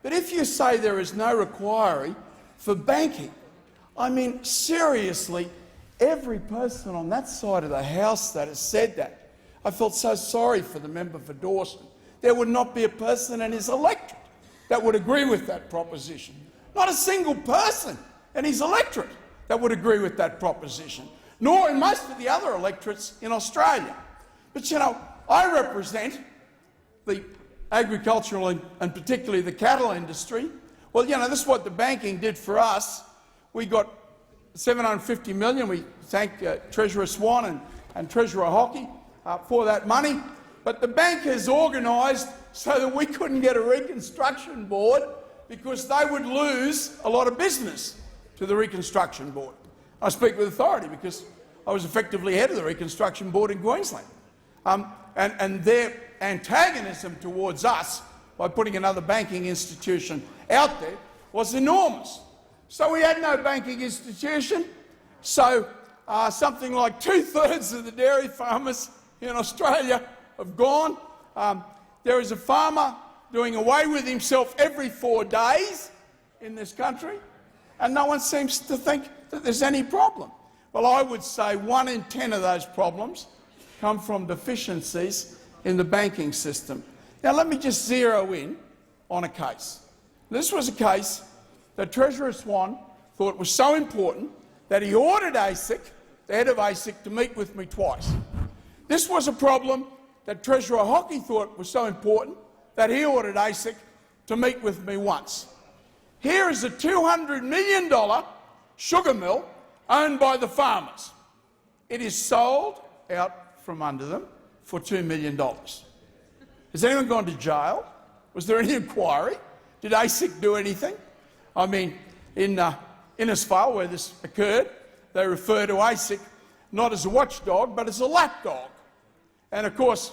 But if you say there is no inquiry for banking, I mean, seriously, every person on that side of the House that has said that, I felt so sorry for the member for Dawson. There would not be a person in his electorate that would agree with that proposition. Not a single person in his electorate that would agree with that proposition, nor in most of the other electorates in Australia. But, you know, I represent the agricultural and particularly the cattle industry. Well, you know, this is what the banking did for us. We got $750 million. We thank Treasurer Swan and Treasurer Hockey for that money. But the bank has organised so that we couldn't get a reconstruction board because they would lose a lot of business to the reconstruction board. I speak with authority because I was effectively head of the reconstruction board in Queensland. And their antagonism towards us by putting another banking institution out there was enormous. So we had no banking institution, so something like 2/3 of the dairy farmers in Australia have gone. There is a farmer doing away with himself every 4 days in this country, and no one seems to think that there's any problem. Well, I would say 1 in 10 of those problems come from deficiencies in the banking system. Now, let me just zero in on a case. This was a case that Treasurer Swan thought was so important that he ordered ASIC, the head of ASIC, to meet with me twice. This was a problem that Treasurer Hockey thought was so important that he ordered ASIC to meet with me once. Here is a $200 million sugar mill owned by the farmers. It is sold out from under them for $2 million. Has anyone gone to jail? Was there any inquiry? Did ASIC do anything? I mean, in Innisfail, where this occurred, they refer to ASIC not as a watchdog but as a lapdog. And of course,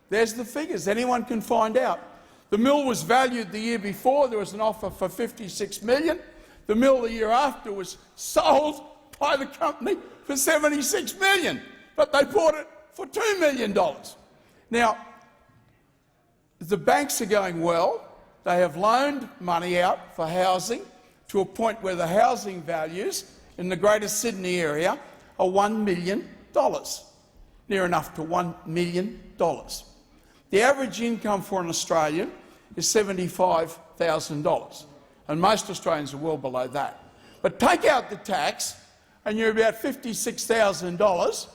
there's the figures. Anyone can find out. The mill was valued the year before. There was an offer for $56 million. The mill the year after was sold by the company for $76 million, but they bought it for $2 million. Now, the banks are going well. They have loaned money out for housing to a point where the housing values in the Greater Sydney area are $1 million, near enough to $1 million. The average income for an Australian is $75,000, and most Australians are well below that. But take out the tax and you're about $56,000,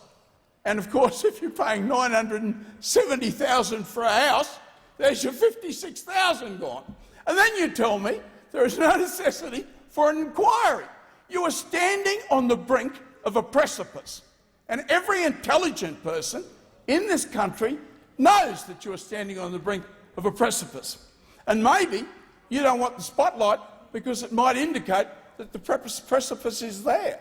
and of course if you're paying $970,000 for a house, there's your $56,000 gone. And then you tell me there is no necessity for an inquiry. You are standing on the brink of a precipice, and every intelligent person in this country knows that you are standing on the brink of a precipice. And maybe you don't want the spotlight because it might indicate that the precipice is there.